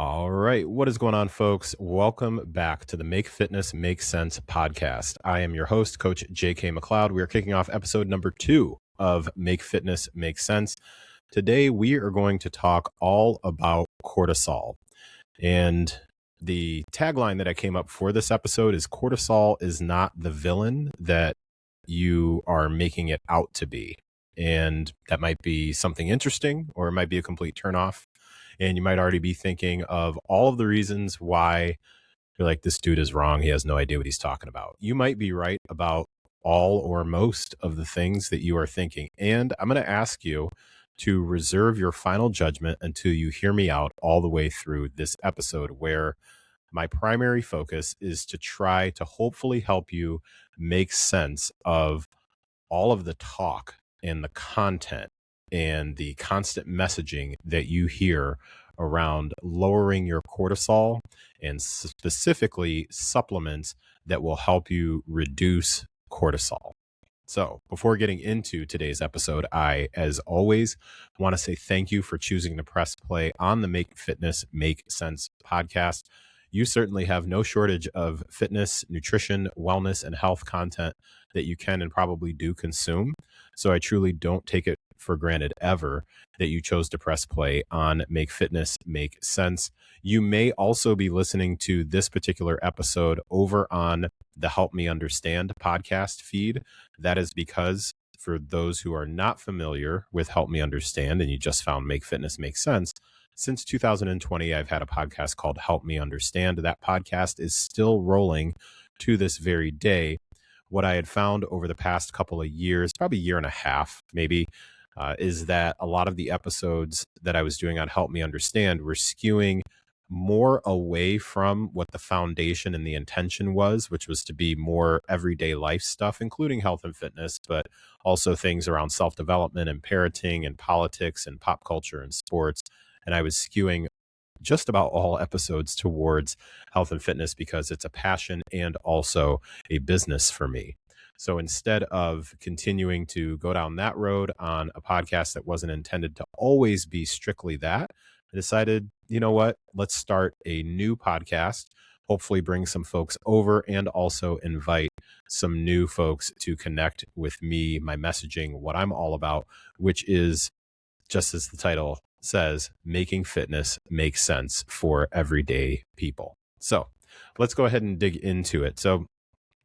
All right. What is going on, folks? Welcome back to the Make Fitness Make Sense podcast. I am your host, Coach JK McLeod. We are kicking off episode number 2 of Make Fitness Make Sense. Today, we are going to talk all about cortisol. And the tagline that I came up for this episode is cortisol is not the villain that you are making it out to be. And that might be something interesting, or it might be a complete turnoff. And you might already be thinking of all of the reasons why you're like, this dude is wrong. He has no idea what he's talking about. You might be right about all or most of the things that you are thinking. And I'm going to ask you to reserve your final judgment until you hear me out all the way through this episode, where my primary focus is to try to hopefully help you make sense of all of the talk and the content and the constant messaging that you hear around lowering your cortisol and specifically supplements that will help you reduce cortisol. So before getting into today's episode, I, as always, want to say thank you for choosing to press play on the Make Fitness Make Sense podcast. You certainly have no shortage of fitness, nutrition, wellness, and health content that you can and probably do consume. So I truly don't take it for granted ever that you chose to press play on Make Fitness Make Sense. You may also be listening to this particular episode over on the Help Me Understand podcast feed. That is because for those who are not familiar with Help Me Understand and you just found Make Fitness Make Sense, since 2020, I've had a podcast called Help Me Understand. That podcast is still rolling to this very day. What I had found over the past couple of years, probably a year and a half, maybe, is that a lot of the episodes that I was doing on Help Me Understand were skewing more away from what the foundation and the intention was, which was to be more everyday life stuff, including health and fitness, but also things around self-development and parenting and politics and pop culture and sports. And I was skewing just about all episodes towards health and fitness because it's a passion and also a business for me. So instead of continuing to go down that road on a podcast that wasn't intended to always be strictly that, I decided, you know what, let's start a new podcast, hopefully bring some folks over and also invite some new folks to connect with me, my messaging, what I'm all about, which is, just as the title says, making fitness make sense for everyday people. So let's go ahead and dig into it. So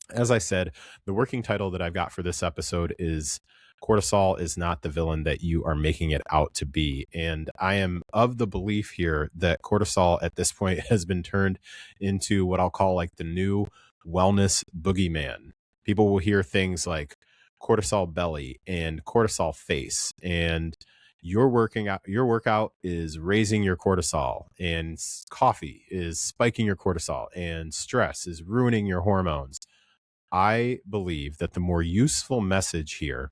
as I said, the working title that I've got for this episode is Cortisol is not the villain that you are making it out to be. And I am of the belief here that cortisol at this point has been turned into what I'll call like the new wellness boogeyman. People will hear things like cortisol belly and cortisol face, and your workout is raising your cortisol, and coffee is spiking your cortisol, and stress is ruining your hormones. I believe that the more useful message here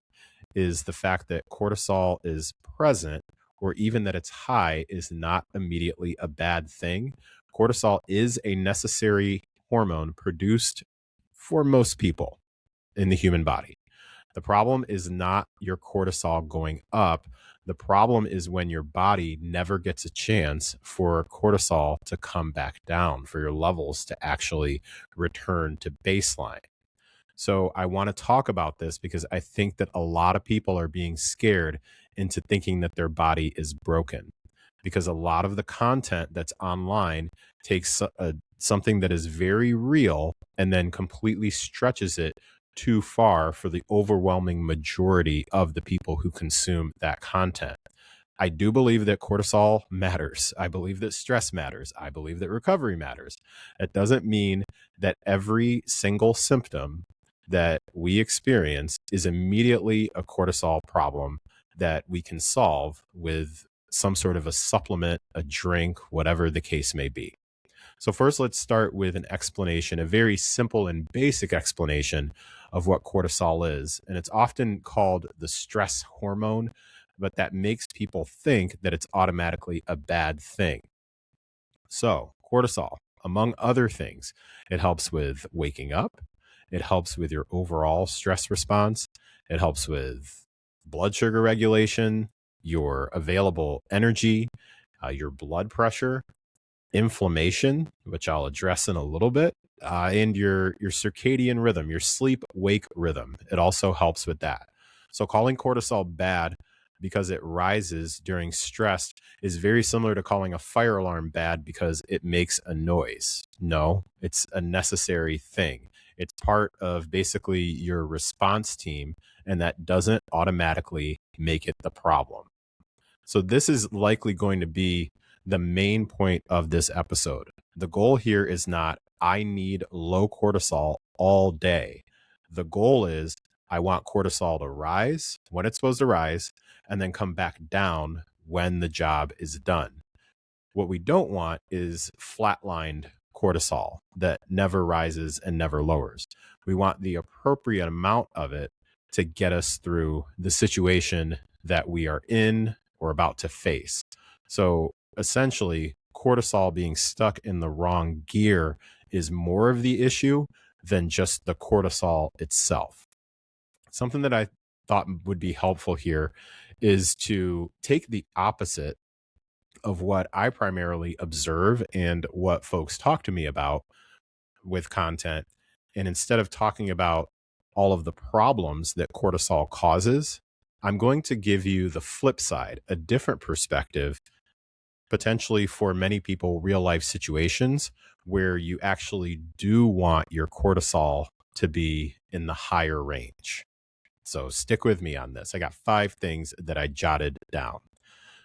is the fact that cortisol is present, or even that it's high, is not immediately a bad thing. Cortisol is a necessary hormone produced for most people in the human body. The problem is not your cortisol going up. The problem is when your body never gets a chance for cortisol to come back down, for your levels to actually return to baseline. So I want to talk about this because I think that a lot of people are being scared into thinking that their body is broken, because a lot of the content that's online takes something that is very real and then completely stretches it too far for the overwhelming majority of the people who consume that content. I do believe that cortisol matters. I believe that stress matters. I believe that recovery matters. It doesn't mean that every single symptom that we experience is immediately a cortisol problem that we can solve with some sort of a supplement, a drink, whatever the case may be. So first, let's start with an explanation, a very simple and basic explanation of what cortisol is. And it's often called the stress hormone, but that makes people think that it's automatically a bad thing. So cortisol, among other things, it helps with waking up. It helps with your overall stress response. It helps with blood sugar regulation, your available energy, your blood pressure. inflammation, which I'll address in a little bit, and your circadian rhythm, your sleep-wake rhythm. It also helps with that. So calling cortisol bad because it rises during stress is very similar to calling a fire alarm bad because it makes a noise. No, it's a necessary thing. It's part of basically your response team, and that doesn't automatically make it the problem. So this is likely going to be the main point of this episode. The goal here is not, I need low cortisol all day. The goal is, I want cortisol to rise when it's supposed to rise and then come back down when the job is done. What we don't want is flatlined cortisol that never rises and never lowers. We want the appropriate amount of it to get us through the situation that we are in or about to face. So essentially, cortisol being stuck in the wrong gear is more of the issue than just the cortisol itself. Something that I thought would be helpful here is to take the opposite of what I primarily observe and what folks talk to me about with content. And instead of talking about all of the problems that cortisol causes, I'm going to give you the flip side, a different perspective, potentially for many people, real life situations where you actually do want your cortisol to be in the higher range. So stick with me on this. I got 5 things that I jotted down.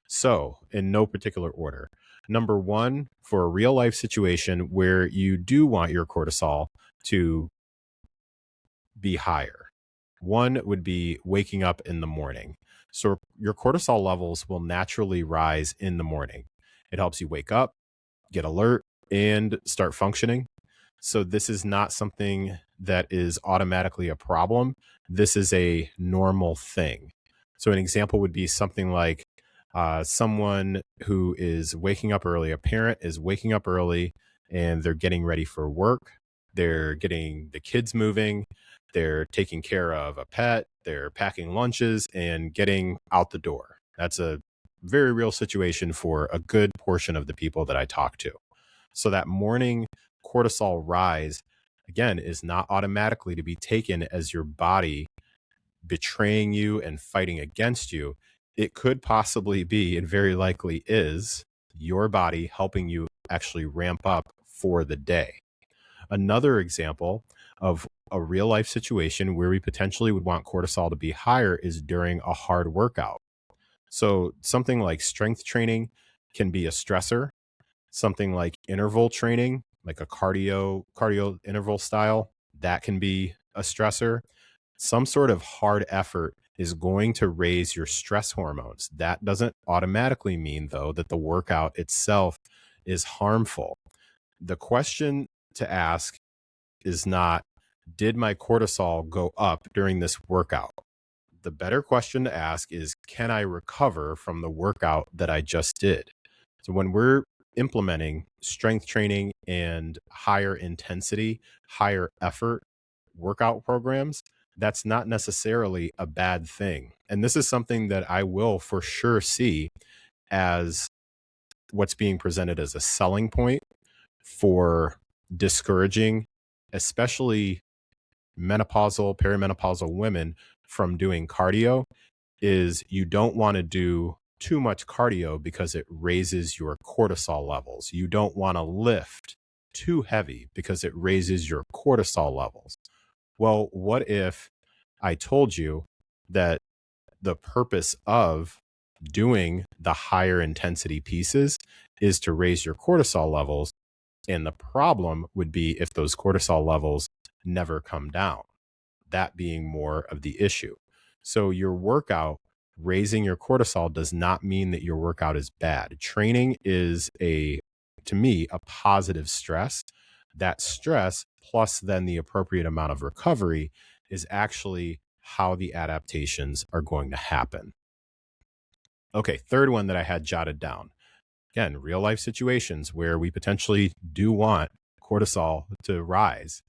So, in no particular order. Number 1, for a real life situation where you do want your cortisol to be higher, one would be waking up in the morning. So, your cortisol levels will naturally rise in the morning. It helps you wake up, get alert, and start functioning. So, this is not something that is automatically a problem. This is a normal thing. So, an example would be something like someone who is waking up early, a parent is waking up early and they're getting ready for work. They're getting the kids moving. They're taking care of a pet. They're packing lunches and getting out the door. That's a very real situation for a good portion of the people that I talk to. So that morning cortisol rise, again, is not automatically to be taken as your body betraying you and fighting against you. It could possibly be, and very likely is, your body helping you actually ramp up for the day. Another example of a real life situation where we potentially would want cortisol to be higher is during a hard workout. So something like strength training can be a stressor. Something like interval training, like a cardio interval style, that can be a stressor. Some sort of hard effort is going to raise your stress hormones. That doesn't automatically mean, though, that the workout itself is harmful. The question to ask is not, did my cortisol go up during this workout? The better question to ask is, can I recover from the workout that I just did? So when we're implementing strength training and higher intensity, higher effort workout programs, that's not necessarily a bad thing. And this is something that I will for sure see as what's being presented as a selling point for discouraging, especially menopausal, perimenopausal women from doing cardio, is you don't want to do too much cardio because it raises your cortisol levels. You don't want to lift too heavy because it raises your cortisol levels. Well, what if I told you that the purpose of doing the higher intensity pieces is to raise your cortisol levels, and the problem would be if those cortisol levels never come down, that being more of the issue. So your workout raising your cortisol does not mean that your workout is bad. Training is to me, a positive stress. That stress plus then the appropriate amount of recovery is actually how the adaptations are going to happen. Okay, third one that I had jotted down. Again, real life situations where we potentially do want cortisol to rise.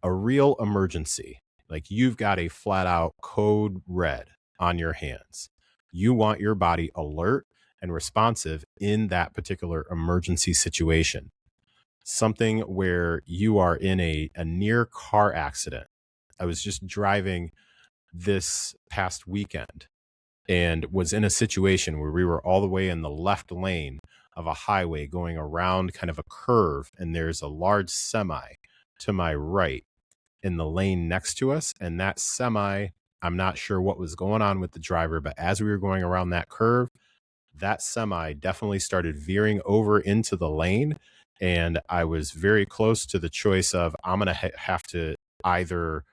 A real emergency, like you've got a flat out code red on your hands. You want your body alert and responsive in that particular emergency situation. Something where you are in a near car accident. I was just driving this past weekend and was in a situation where we were all the way in the left lane of a highway going around kind of a curve, and there's a large semi to my right in the lane next to us. And that semi, I'm not sure what was going on with the driver, but as we were going around that curve, that semi definitely started veering over into the lane. And I was very close to the choice of I'm going to have to either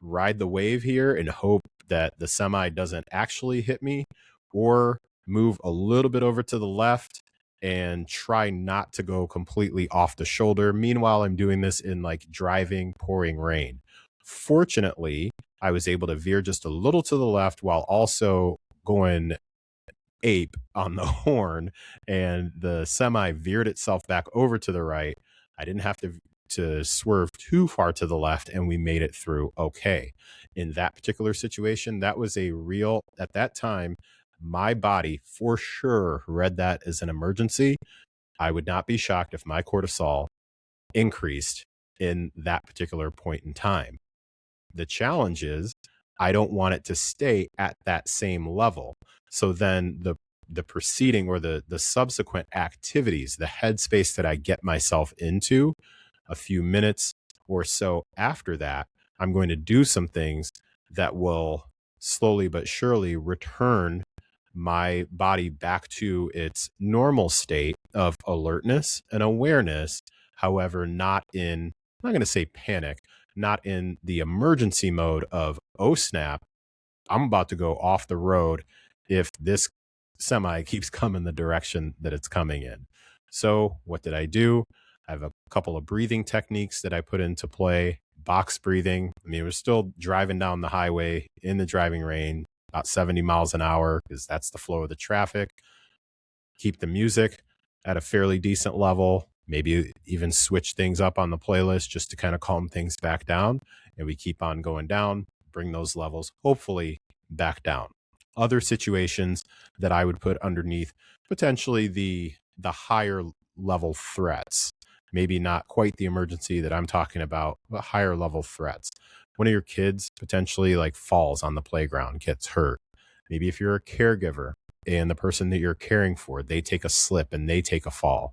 ride the wave here and hope that the semi doesn't actually hit me, or move a little bit over to the left and try not to go completely off the shoulder. Meanwhile, I'm doing this in like driving, pouring rain. Fortunately, I was able to veer just a little to the left while also going ape on the horn, and the semi veered itself back over to the right. I didn't have to swerve too far to the left, and we made it through okay. In that particular situation, that was a real, at that time, my body for sure read that as an emergency. I would not be shocked if my cortisol increased in that particular point in time. The challenge is I don't want it to stay at that same level. So then the preceding or the subsequent activities, the headspace that I get myself into a few minutes or so after that, I'm going to do some things that will slowly but surely return my body back to its normal state of alertness and awareness. However, I'm not going to say panic, not in the emergency mode of, oh snap, I'm about to go off the road if this semi keeps coming the direction that it's coming in. So what did I do? I have a couple of breathing techniques that I put into play. Box breathing. I mean, we're still driving down the highway in the driving rain, about 70 miles an hour, because that's the flow of the traffic. Keep the music at a fairly decent level, maybe even switch things up on the playlist just to kind of calm things back down. And we keep on going down, bring those levels hopefully back down. Other situations that I would put underneath potentially the higher level threats, maybe not quite the emergency that I'm talking about, but higher level threats. One of your kids potentially like falls on the playground, gets hurt. Maybe if you're a caregiver and the person that you're caring for, they take a slip and they take a fall.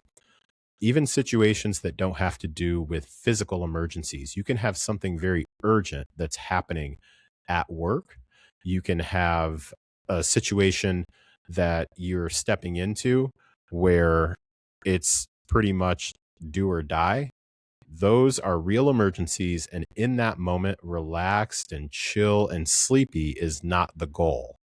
Even situations that don't have to do with physical emergencies. You can have something very urgent that's happening at work. You can have a situation that you're stepping into where it's pretty much do or die. Those are real emergencies. And in that moment, relaxed and chill and sleepy is not the goal.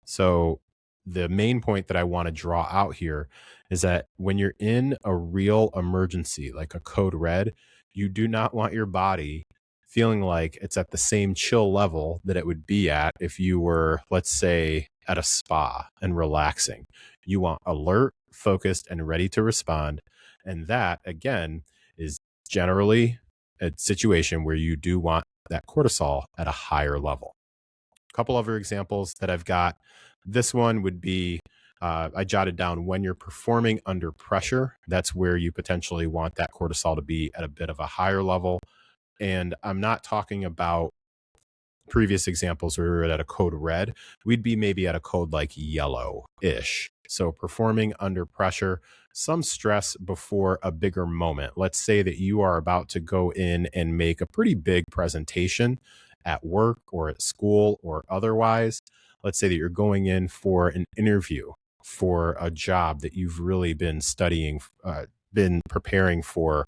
So the main point that I want to draw out here is that when you're in a real emergency, like a code red, you do not want your body feeling like it's at the same chill level that it would be at if you were, let's say, at a spa and relaxing. You want alert, focused, and ready to respond. And that, again, is generally a situation where you do want that cortisol at a higher level. A couple other examples that I've got. This one would be, I jotted down when you're performing under pressure. That's where you potentially want that cortisol to be at a bit of a higher level. And I'm not talking about previous examples where we were at a code red. We'd be maybe at a code like yellow-ish. So performing under pressure, some stress before a bigger moment. Let's say that you are about to go in and make a pretty big presentation at work or at school or otherwise. Let's say that you're going in for an interview for a job that you've really been studying, been preparing for,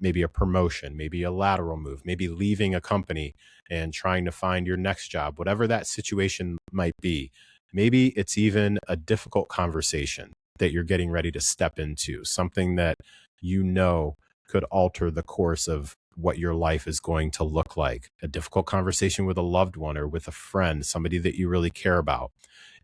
maybe a promotion, maybe a lateral move, maybe leaving a company and trying to find your next job, whatever that situation might be. Maybe it's even a difficult conversation that you're getting ready to step into, something that you know could alter the course of what your life is going to look like. A difficult conversation with a loved one or with a friend, somebody that you really care about.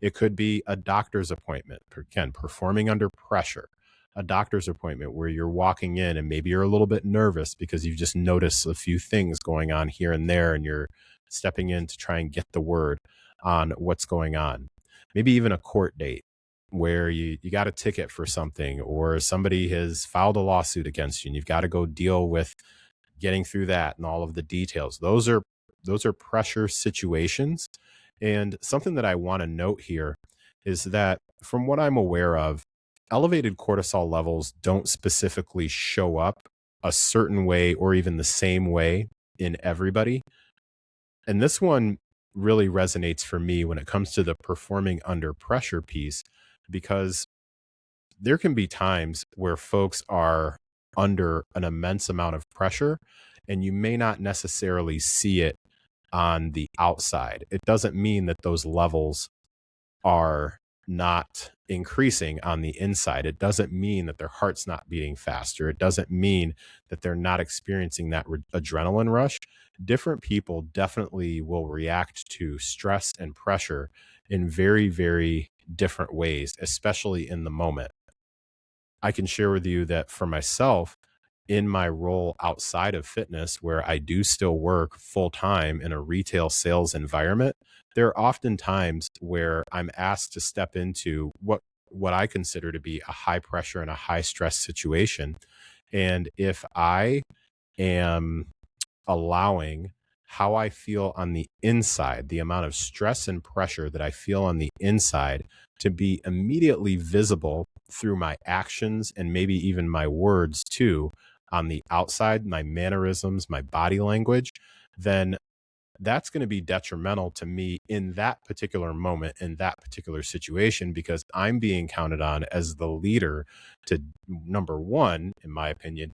It could be a doctor's appointment, again, performing under pressure. A doctor's appointment where you're walking in and maybe you're a little bit nervous because you've just noticed a few things going on here and there, and you're stepping in to try and get the word on what's going on. Maybe even a court date. where you got a ticket for something, or somebody has filed a lawsuit against you and you've got to go deal with getting through that and all of the details. Those are pressure situations. And something that I want to note here is that from what I'm aware of, elevated cortisol levels don't specifically show up a certain way or even the same way in everybody. And this one really resonates for me when it comes to the performing under pressure piece, because there can be times where folks are under an immense amount of pressure and you may not necessarily see it on the outside. It doesn't mean that those levels are not increasing on the inside. It doesn't mean that their heart's not beating faster. It doesn't mean that they're not experiencing that adrenaline rush. Different people definitely will react to stress and pressure in very, very different ways, especially in the moment. I can share with you that for myself, in my role outside of fitness, where I do still work full time in a retail sales environment, there are often times where I'm asked to step into what I consider to be a high pressure and a high stress situation. And if I am allowing how I feel on the inside, the amount of stress and pressure that I feel on the inside, to be immediately visible through my actions and maybe even my words too on the outside, my mannerisms, my body language, then that's going to be detrimental to me in that particular moment, in that particular situation, because I'm being counted on as the leader to, number one, in my opinion,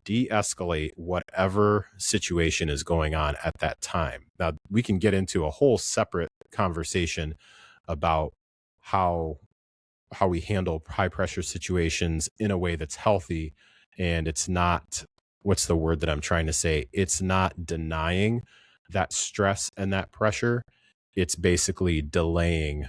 de-escalate whatever situation is going on at that time. Now, we can get into a whole separate conversation about how we handle high pressure situations in a way that's healthy, and it's not, what's the word that I'm trying to say? It's not denying that stress and that pressure. It's basically delaying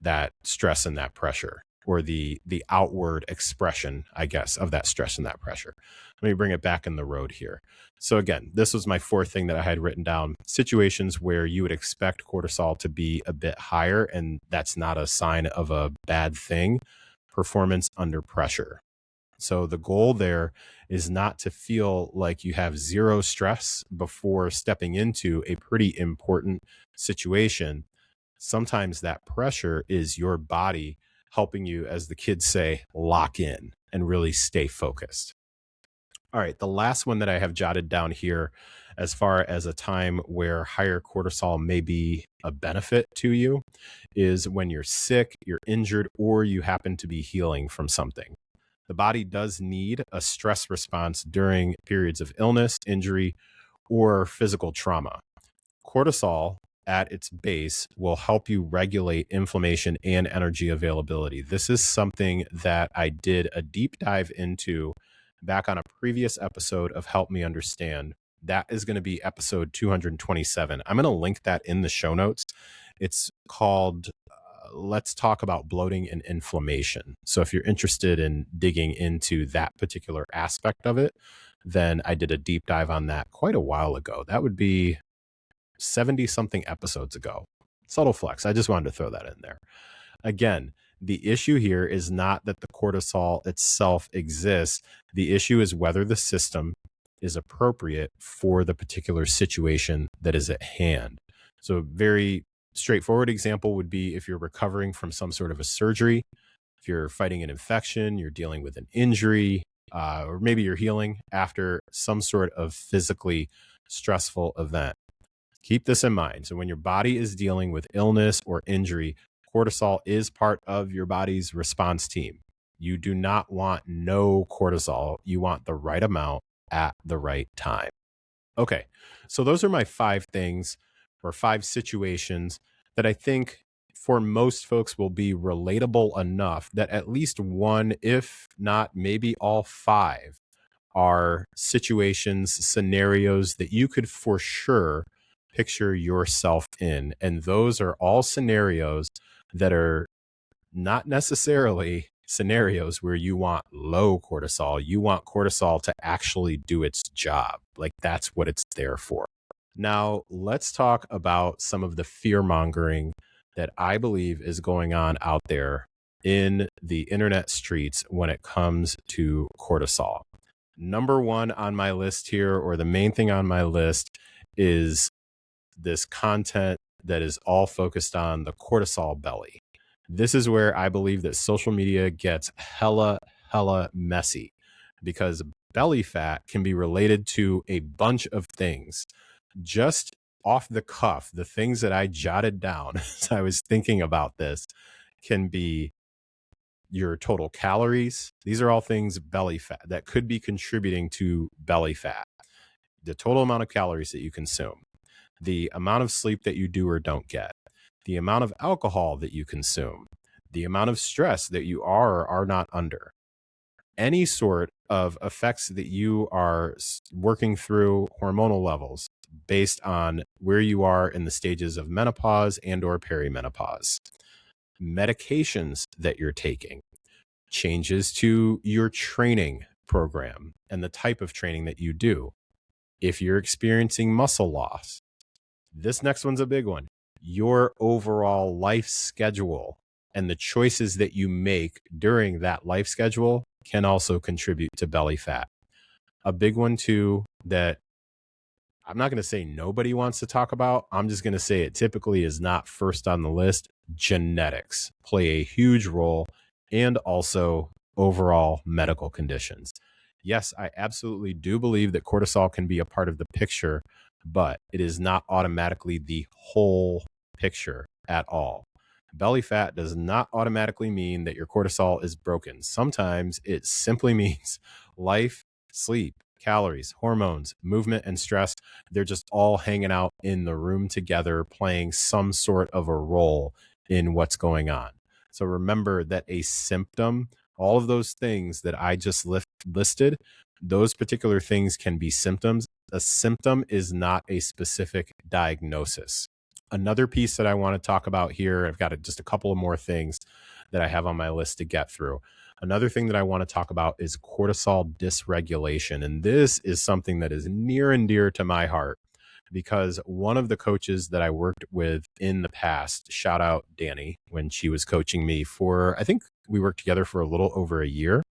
that stress and that pressure, or the outward expression, I guess, of that stress and that pressure. Let me bring it back in the road here. So again, this was my fourth thing that I had written down: situations where you would expect cortisol to be a bit higher, and that's not a sign of a bad thing. Performance under pressure. So the goal there is not to feel like you have zero stress before stepping into a pretty important situation. Sometimes that pressure is your body helping you, as the kids say, lock in and really stay focused. All right, the last one that I have jotted down here, as far as a time where higher cortisol may be a benefit to you, is when you're sick, you're injured, or you happen to be healing from something. The body does need a stress response during periods of illness, injury, or physical trauma. Cortisol at its base will help you regulate inflammation and energy availability. This is something that I did a deep dive into back on a previous episode of Help Me Understand. That is going to be episode 227. I'm going to link that in the show notes. It's called Let's Talk About Bloating and Inflammation. So if you're interested in digging into that particular aspect of it, then I did a deep dive on that quite a while ago. That would be 70 something episodes ago. Subtle flex. I just wanted to throw that in there. Again, the issue here is not that the cortisol itself exists. The issue is whether the system is appropriate for the particular situation that is at hand. So a very straightforward example would be if you're recovering from some sort of a surgery, if you're fighting an infection, you're dealing with an injury, or maybe you're healing after some sort of physically stressful event. Keep this in mind. So when your body is dealing with illness or injury, cortisol is part of your body's response team. You do not want no cortisol. You want the right amount at the right time. Okay, so those are my 5 things, or 5 situations that I think for most folks will be relatable enough that at least one, if not maybe all 5, are situations, scenarios that you could for sure picture yourself in. And those are all scenarios that are not necessarily scenarios where you want low cortisol. You want cortisol to actually do its job. Like, that's what it's there for. Now, let's talk about some of the fear mongering that I believe is going on out there in the internet streets when it comes to cortisol. Number one on my list here, or the main thing on my list, is this content that is all focused on the cortisol belly. This is where I believe that social media gets hella messy, because belly fat can be related to a bunch of things. Just off the cuff, the things that I jotted down as I was thinking about this can be your total calories. These are all things belly fat that could be contributing to belly fat. The total amount of calories that you consume, the amount of sleep that you do or don't get, the amount of alcohol that you consume, the amount of stress that you are or are not under, any sort of effects that you are working through, hormonal levels based on where you are in the stages of menopause and or perimenopause, medications that you're taking, changes to your training program and the type of training that you do. If you're experiencing muscle loss, this next one's a big one. Your overall life schedule and the choices that you make during that life schedule can also contribute to belly fat. A big one too that I'm not going to say nobody wants to talk about. I'm just going to say it typically is not first on the list. Genetics play a huge role, and also overall medical conditions. Yes, I absolutely do believe that cortisol can be a part of the picture, but it is not automatically the whole picture at all. Belly fat does not automatically mean that your cortisol is broken. Sometimes it simply means life, sleep, calories, hormones, movement, and stress. They're just all hanging out in the room together, playing some sort of a role in what's going on. So remember that a symptom, all of those things that I just listed, those particular things can be symptoms. A symptom is not a specific diagnosis. Another piece that I want to talk about here, I've got just a couple of more things that I have on my list to get through. Another thing that I want to talk about is cortisol dysregulation. And this is something that is near and dear to my heart, because one of the coaches that I worked with in the past, shout out Danny, when she was coaching me for, I think we worked together for a little over a year.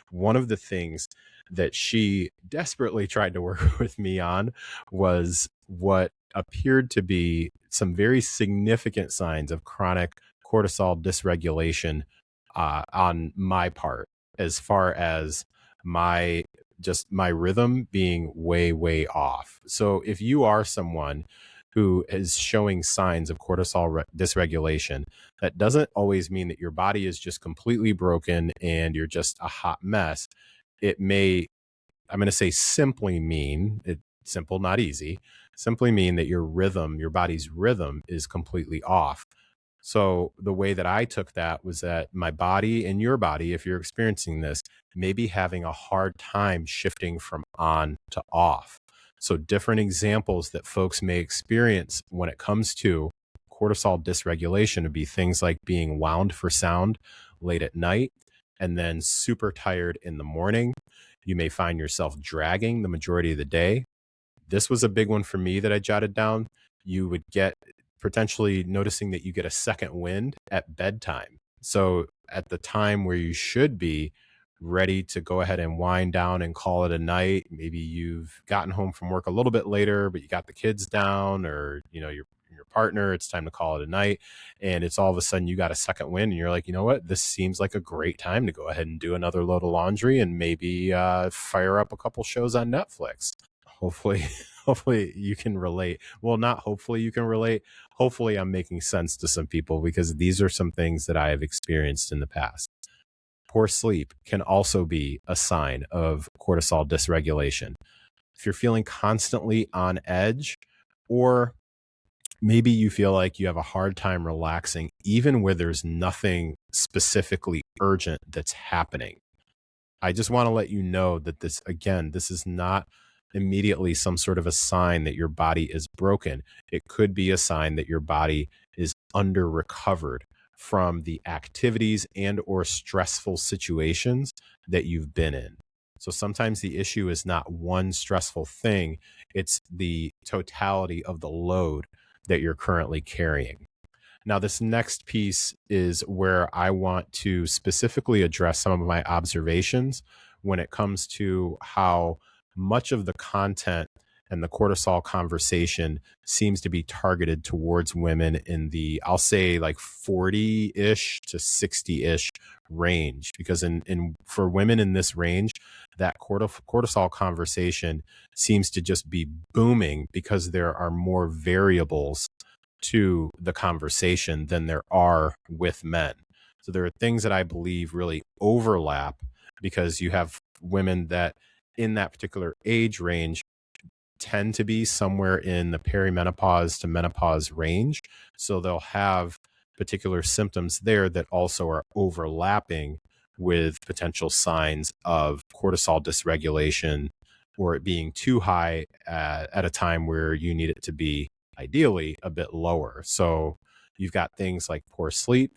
One of the things that she desperately tried to work with me on was what appeared to be some very significant signs of chronic cortisol dysregulation on my part, as far as my rhythm being way off. So if you are someone who is showing signs of cortisol dysregulation, that doesn't always mean that your body is just completely broken and you're just a hot mess. It may, I'm going to say simply mean, simple, not easy, simply mean that your rhythm, your body's rhythm is completely off. So the way that I took that was that my body and your body, if you're experiencing this, may be having a hard time shifting from on to off. So different examples that folks may experience when it comes to cortisol dysregulation would be things like being wound for sound late at night and then super tired in the morning. You may find yourself dragging the majority of the day. This was a big one for me that I jotted down. You would get potentially noticing that you get a second wind at bedtime. So at the time where you should be ready to go ahead and wind down and call it a night, maybe you've gotten home from work a little bit later, but you got the kids down, or your partner, it's time to call it a night, and it's all of a sudden you got a second wind and you're like, you know what, this seems like a great time to go ahead and do another load of laundry and maybe fire up a couple shows on Netflix. Hopefully you can relate. Well, not hopefully you can relate. Hopefully I'm making sense to some people, because these are some things that I have experienced in the past. Poor sleep can also be a sign of cortisol dysregulation. If you're feeling constantly on edge, or maybe you feel like you have a hard time relaxing, even where there's nothing specifically urgent that's happening, I just want to let you know that this is not immediately some sort of a sign that your body is broken. It could be a sign that your body is under recovered from the activities and or stressful situations that you've been in. So sometimes the issue is not one stressful thing, it's the totality of the load that you're currently carrying. Now, this next piece is where I want to specifically address some of my observations when it comes to how much of the content and the cortisol conversation seems to be targeted towards women in the, I'll say, like 40-ish to 60-ish range. Because in for women in this range, that cortisol conversation seems to just be booming because there are more variables to the conversation than there are with men. So there are things that I believe really overlap because you have women that in that particular age range tend to be somewhere in the perimenopause to menopause range. So they'll have particular symptoms there that also are overlapping with potential signs of cortisol dysregulation or it being too high at a time where you need it to be ideally a bit lower. So you've got things like poor sleep,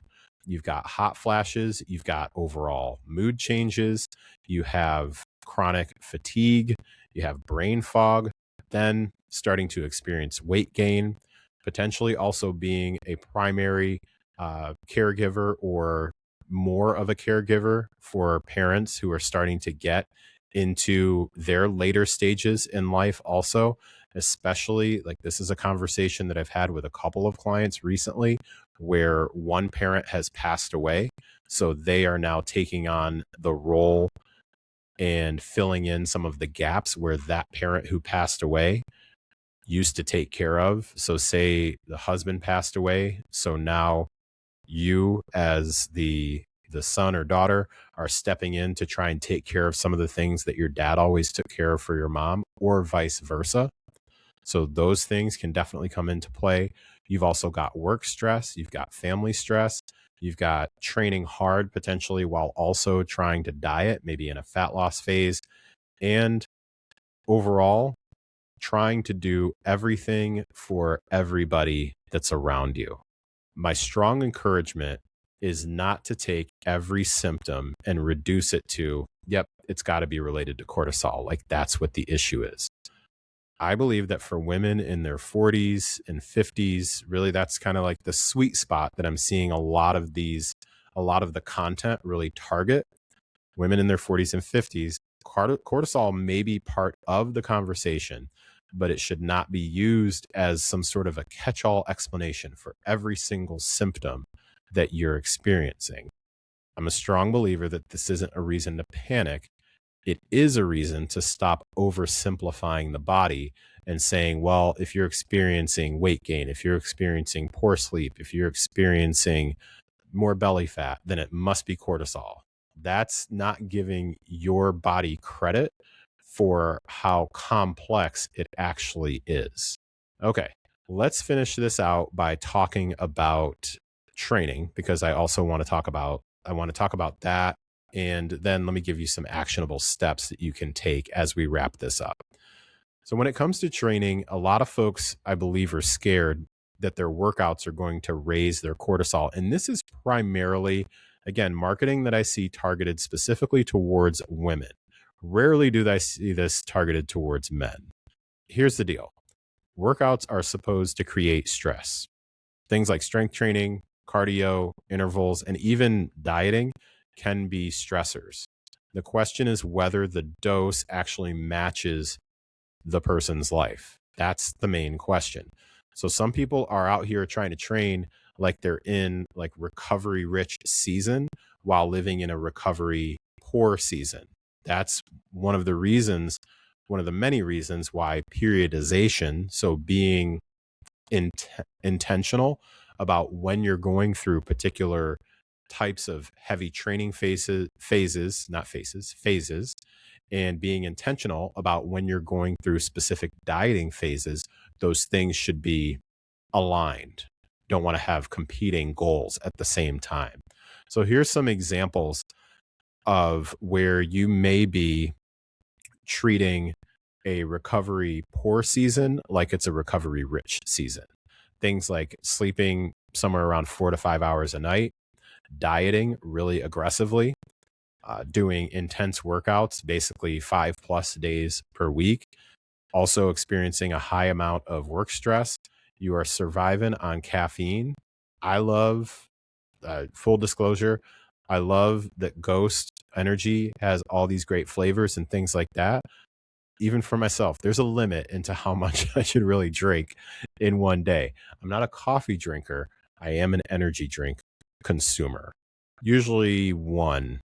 you've got hot flashes, you've got overall mood changes, you have chronic fatigue, you have brain fog, then starting to experience weight gain, potentially also being a primary caregiver or more of a caregiver for parents who are starting to get into their later stages in life also, especially like this is a conversation that I've had with a couple of clients recently where one parent has passed away. So they are now taking on the role and filling in some of the gaps where that parent who passed away used to take care of. So say the husband passed away. So now you as the son or daughter are stepping in to try and take care of some of the things that your dad always took care of for your mom or vice versa. So those things can definitely come into play. You've also got work stress, you've got family stress, you've got training hard potentially while also trying to diet, maybe in a fat loss phase, and overall trying to do everything for everybody that's around you. My strong encouragement is not to take every symptom and reduce it to, yep, it's got to be related to cortisol. Like that's what the issue is. I believe that for women in their 40s and 50s, really that's kind of like the sweet spot that I'm seeing a lot of the content really target. Women in their 40s and 50s, cortisol may be part of the conversation, but it should not be used as some sort of a catch-all explanation for every single symptom that you're experiencing. I'm a strong believer that this isn't a reason to panic. It is a reason to stop oversimplifying the body and saying, well, if you're experiencing weight gain, if you're experiencing poor sleep, if you're experiencing more belly fat, then it must be cortisol. That's not giving your body credit for how complex it actually is. Okay, let's finish this out by talking about training because I also want to talk about that, and then let me give you some actionable steps that you can take as we wrap this up. So when it comes to training, a lot of folks, I believe, are scared that their workouts are going to raise their cortisol. And this is primarily, again, marketing that I see targeted specifically towards women. Rarely do I see this targeted towards men. Here's the deal. Workouts are supposed to create stress. Things like strength training, cardio, intervals, and even dieting can be stressors. The question is whether the dose actually matches the person's life. That's the main question. So some people are out here trying to train like they're in like recovery rich season while living in a recovery poor season. That's one of the many reasons why periodization, so being intentional about when you're going through particular types of heavy training phases, and being intentional about when you're going through specific dieting phases, those things should be aligned. Don't want to have competing goals at the same time. So here's some examples of where you may be treating a recovery poor season like it's a recovery rich season. Things like sleeping somewhere around 4 to 5 hours a night, dieting really aggressively, doing intense workouts, basically 5+ days per week, also experiencing a high amount of work stress. You are surviving on caffeine I love, full disclosure, I love that Ghost Energy has all these great flavors and things like that. Even for myself, there's a limit into how much I should really drink in one day. I'm not a coffee drinker. I am an energy drink consumer. Usually one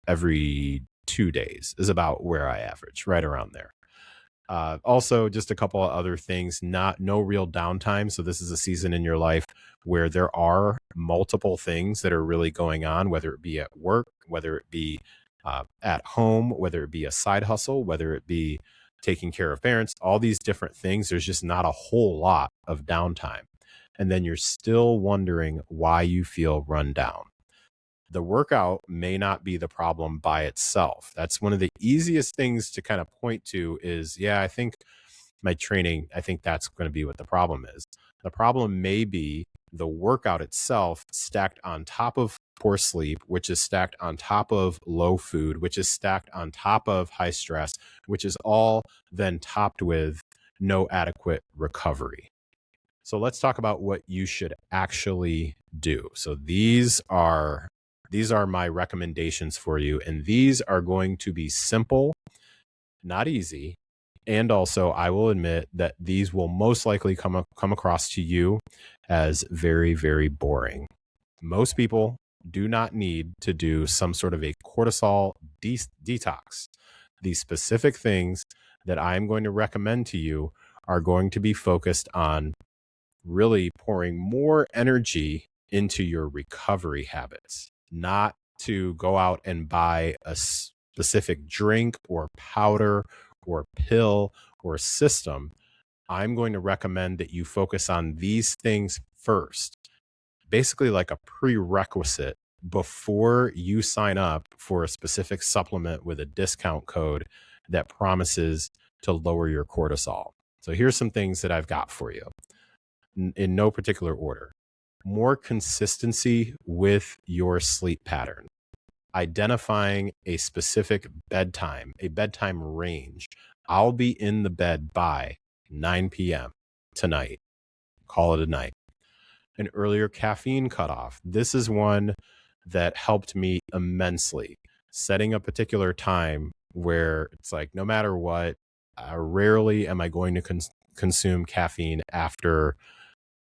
every 2 days is about where I average, right around there. Also, just a couple of other things, no real downtime. So this is a season in your life where there are multiple things that are really going on, whether it be at work, whether it be at home, whether it be a side hustle, whether it be taking care of parents, all these different things. There's just not a whole lot of downtime. And then you're still wondering why you feel run down. The workout may not be the problem by itself. That's one of the easiest things to kind of point to is, yeah, I think my training, I think that's going to be what the problem is. The problem may be the workout itself stacked on top of poor sleep, which is stacked on top of low food, which is stacked on top of high stress, which is all then topped with no adequate recovery. So let's talk about what you should actually do. So these are my recommendations for you, and these are going to be simple, not easy. And also, I will admit that these will most likely come across to you as very, very boring. Most people do not need to do some sort of a cortisol detox. These specific things that I'm going to recommend to you are going to be focused on really pouring more energy into your recovery habits, not to go out and buy a specific drink or powder or pill or system. I'm going to recommend that you focus on these things first, basically like a prerequisite before you sign up for a specific supplement with a discount code that promises to lower your cortisol. So here's some things that I've got for you in no particular order. More consistency with your sleep pattern, identifying a specific bedtime, a bedtime range. I'll be in the bed by 9 p.m. tonight. Call it a night. An earlier caffeine cutoff. This is one that helped me immensely. Setting a particular time where it's like, no matter what, rarely am I going to consume caffeine after.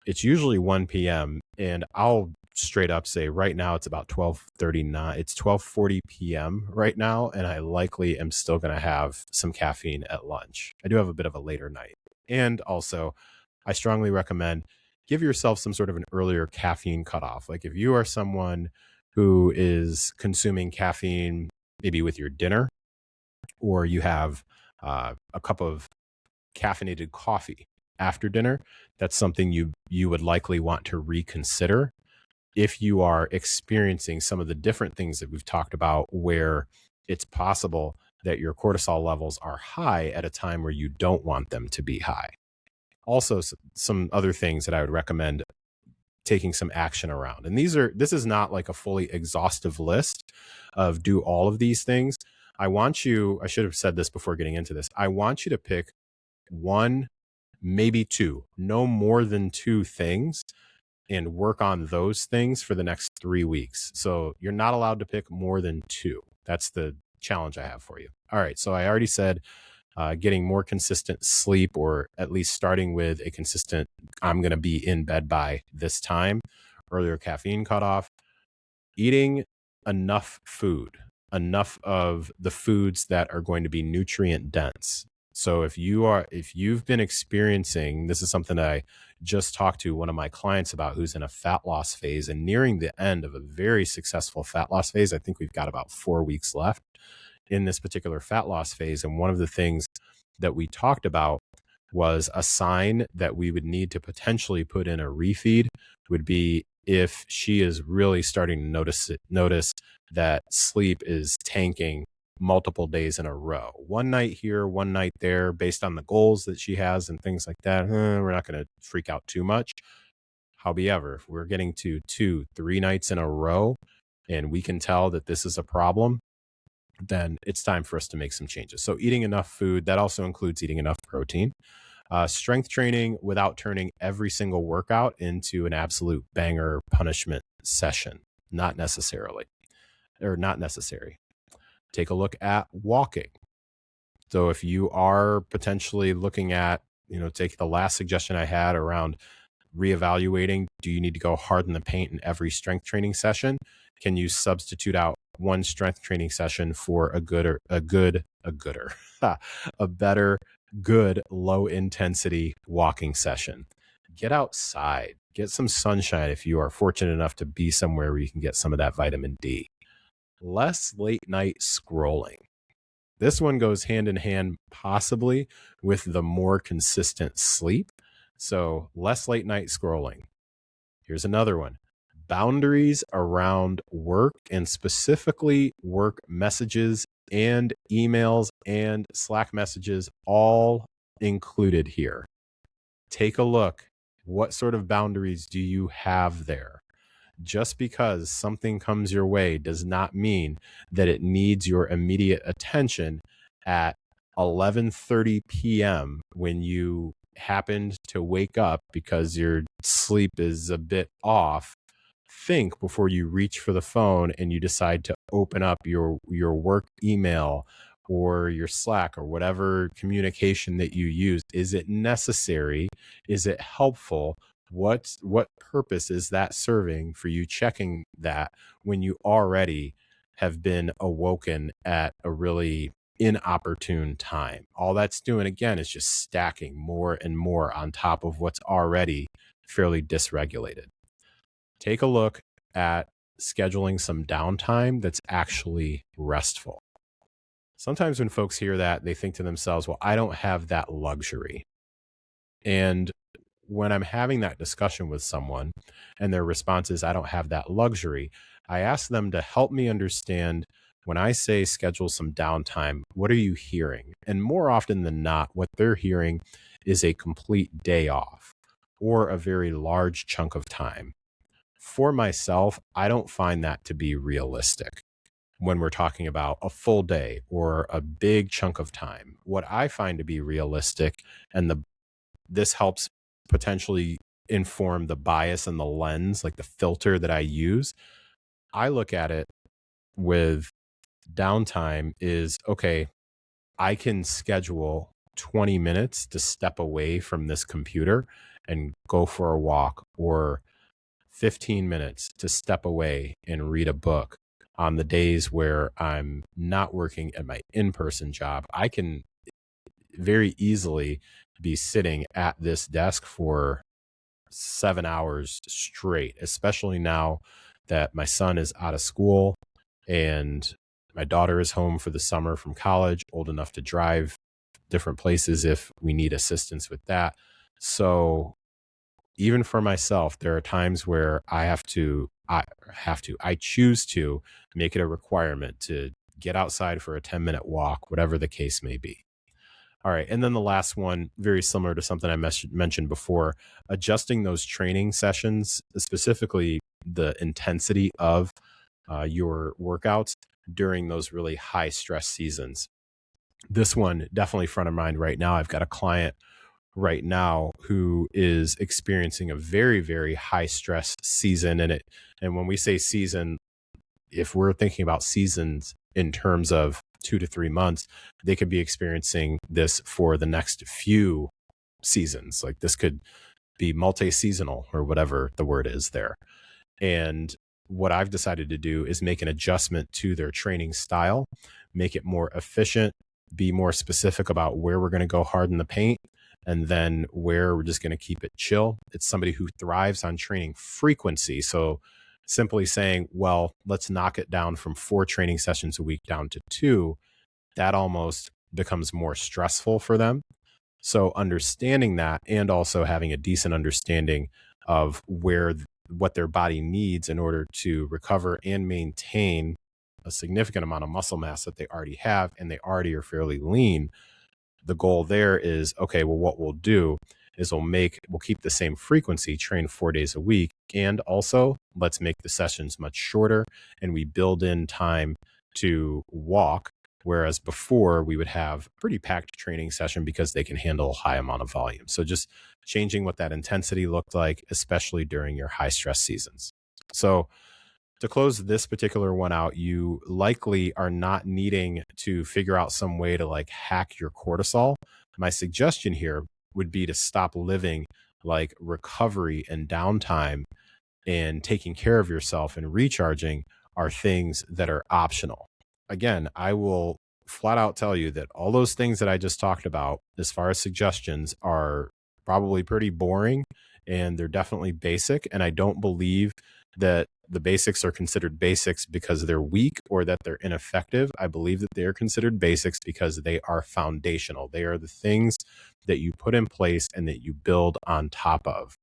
It's usually 1 p.m. and I'll straight up say right now it's about 12:39. It's 12:40 p.m. right now, and I likely am still going to have some caffeine at lunch. I do have a bit of a later night. And also, I strongly recommend give yourself some sort of an earlier caffeine cutoff. Like if you are someone who is consuming caffeine maybe with your dinner, or you have a cup of caffeinated coffee after dinner, that's something you would likely want to reconsider if you are experiencing some of the different things that we've talked about where it's possible that your cortisol levels are high at a time where you don't want them to be high. Also, some other things that I would recommend taking some action around. And this is not like a fully exhaustive list of do all of these things. I should have said this before getting into this. I want you to pick one, maybe two, no more than two things, and work on those things for the next 3 weeks. So you're not allowed to pick more than two. That's the challenge I have for you. All right. So I already said getting more consistent sleep, or at least starting with a consistent, I'm going to be in bed by this time, earlier caffeine cutoff, eating enough food, enough of the foods that are going to be nutrient dense. So if you've been experiencing, this is something that I just talked to one of my clients about who's in a fat loss phase and nearing the end of a very successful fat loss phase. I think we've got about 4 weeks left in this particular fat loss phase. And one of the things that we talked about was a sign that we would need to potentially put in a refeed would be if she is really starting to notice that sleep is tanking multiple days in a row. One night here, one night there, based on the goals that she has and things like that. We're not going to freak out too much. However, if we're getting to 2-3 nights in a row and we can tell that this is a problem, then it's time for us to make some changes. So eating enough food, that also includes eating enough protein. Strength training without turning every single workout into an absolute banger punishment session. Not necessarily, or not necessary. Take a look at walking. So if you are potentially looking at, take the last suggestion I had around reevaluating, do you need to go hard in the paint in every strength training session? Can you substitute out one strength training session for a better, good, low intensity walking session? Get outside, get some sunshine if you are fortunate enough to be somewhere where you can get some of that vitamin D. Less late night scrolling. This one goes hand in hand possibly with the more consistent sleep. So less late night scrolling. Here's another one. Boundaries around work, and specifically work messages and emails and Slack messages, all included here. Take a look. What sort of boundaries do you have there? Just because something comes your way does not mean that it needs your immediate attention at 11:30 p.m. when you happened to wake up because your sleep is a bit off. Think before you reach for the phone and you decide to open up your work email or your Slack or whatever communication that you use. Is it necessary? Is it helpful? What purpose is that serving for you checking that when you already have been awoken at a really inopportune time? All that's doing, again, is just stacking more and more on top of what's already fairly dysregulated. Take a look at scheduling some downtime that's actually restful. Sometimes when folks hear that, they think to themselves, well, I don't have that luxury. And when I'm having that discussion with someone and their response is, I don't have that luxury, I ask them to help me understand, when I say schedule some downtime, what are you hearing? And more often than not, what they're hearing is a complete day off or a very large chunk of time. For myself, I don't find that to be realistic when we're talking about a full day or a big chunk of time. What I find to be realistic, and this helps potentially inform the bias and the lens, like the filter that I use. I look at it with downtime is, okay, I can schedule 20 minutes to step away from this computer and go for a walk, or 15 minutes to step away and read a book. On the days where I'm not working at my in-person job, I can very easily be sitting at this desk for 7 hours straight, especially now that my son is out of school and my daughter is home for the summer from college, old enough to drive different places if we need assistance with that. So even for myself, there are times where I choose to make it a requirement to get outside for a 10-minute walk, whatever the case may be. All right. And then the last one, very similar to something I mentioned before, adjusting those training sessions, specifically the intensity of your workouts during those really high stress seasons. This one definitely front of mind right now. I've got a client right now who is experiencing a very, very high stress season. And when we say season, if we're thinking about seasons in terms of 2 to 3 months, they could be experiencing this for the next few seasons. Like this could be multi-seasonal or whatever the word is there. And what I've decided to do is make an adjustment to their training style, make it more efficient, be more specific about where we're going to go hard in the paint, and then where we're just going to keep it chill. It's somebody who thrives on training frequency. So simply saying, well, let's knock it down from 4 training sessions a week down to 2, that almost becomes more stressful for them. So understanding that, and also having a decent understanding of what their body needs in order to recover and maintain a significant amount of muscle mass that they already have, and they already are fairly lean. The goal there is, okay, well, what we'll do is we'll keep the same frequency, train 4 days a week. And also let's make the sessions much shorter, and we build in time to walk Whereas before we would have a pretty packed training session because they can handle a high amount of volume. So just changing what that intensity looked like, especially during your high stress seasons. So to close this particular one out, you likely are not needing to figure out some way to like hack your cortisol. My suggestion here would be to stop living like recovery and downtime and taking care of yourself and recharging are things that are optional. Again, I will flat out tell you that all those things that I just talked about, as far as suggestions, are probably pretty boring and they're definitely basic. And I don't believe that the basics are considered basics because they're weak or that they're ineffective. I believe that they are considered basics because they are foundational. They are the things that you put in place and that you build on top of.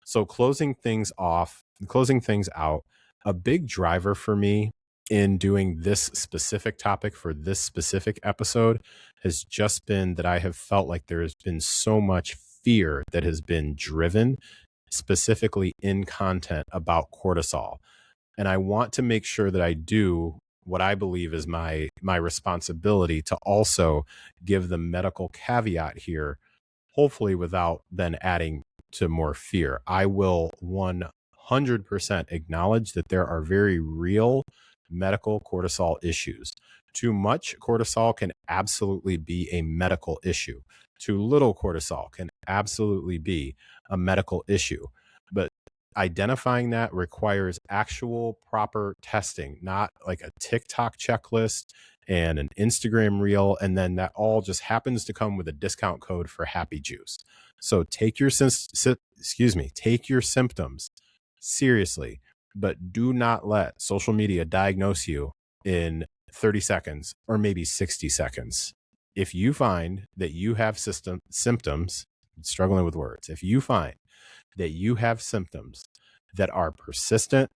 So closing things out, a big driver for me in doing this specific topic for this specific episode has just been that I have felt like there has been so much fear that has been driven specifically in content about cortisol. And I want to make sure that I do what I believe is my responsibility to also give the medical caveat here, hopefully without then adding to more fear. I will 100% acknowledge that there are very real medical cortisol issues. Too much cortisol can absolutely be a medical issue. Too little cortisol can absolutely be a medical issue. But identifying that requires actual proper testing, not like a TikTok checklist and an Instagram reel, and then that all just happens to come with a discount code for happy juice. So take your symptoms seriously, but do not let social media diagnose you in 30 seconds or maybe 60 seconds. If you find that you have symptoms, struggling with words, if you find that you have symptoms that are persistent,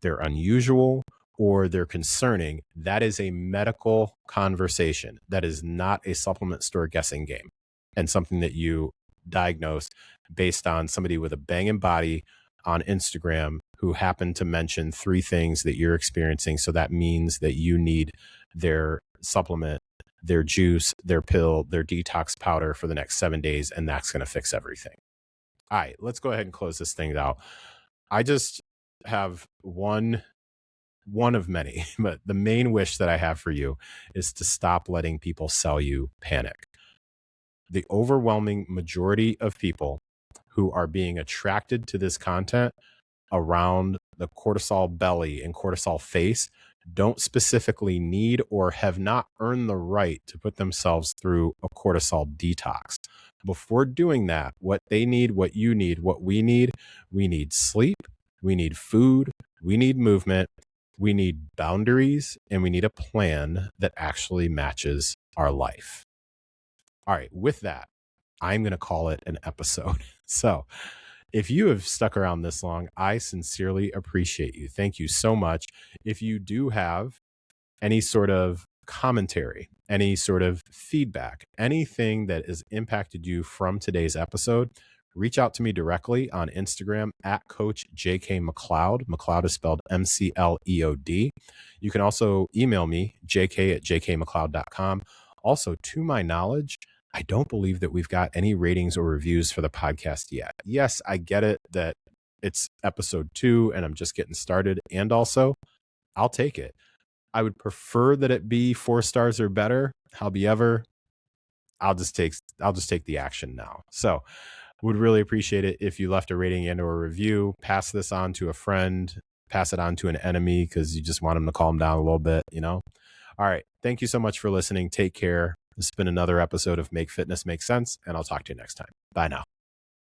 they're unusual, or they're concerning, that is a medical conversation. That is not a supplement store guessing game and something that you diagnose based on somebody with a banging body on Instagram who happened to mention 3 things that you're experiencing. So that means that you need their supplement, their juice, their pill, their detox powder for the next 7 days, and that's going to fix everything. All right, let's go ahead and close this thing out. I just have one of many, but the main wish that I have for you is to stop letting people sell you panic. The overwhelming majority of people who are being attracted to this content around the cortisol belly and cortisol face don't specifically need or have not earned the right to put themselves through a cortisol detox. Before doing that, what they need, what you need, what we need sleep, we need food, we need movement, we need boundaries, and we need a plan that actually matches our life. All right, with that, I'm going to call it an episode. So if you have stuck around this long, I sincerely appreciate you. Thank you so much. If you do have any sort of commentary, any sort of feedback, anything that has impacted you from today's episode, reach out to me directly on Instagram at Coach JK McLeod. McLeod is spelled MCLEOD. You can also email me, jk@jkmcleod.com. Also, to my knowledge, I don't believe that we've got any ratings or reviews for the podcast yet. Yes, I get it that it's episode 2 and I'm just getting started. And also, I'll take it. I would prefer that it be 4 stars or better. However, I'll just take the action now. So would really appreciate it if you left a rating and or a review. Pass this on to a friend, pass it on to an enemy because you just want them to calm down a little bit, you know? All right. Thank you so much for listening. Take care. This has been another episode of Make Fitness Make Sense, and I'll talk to you next time. Bye now.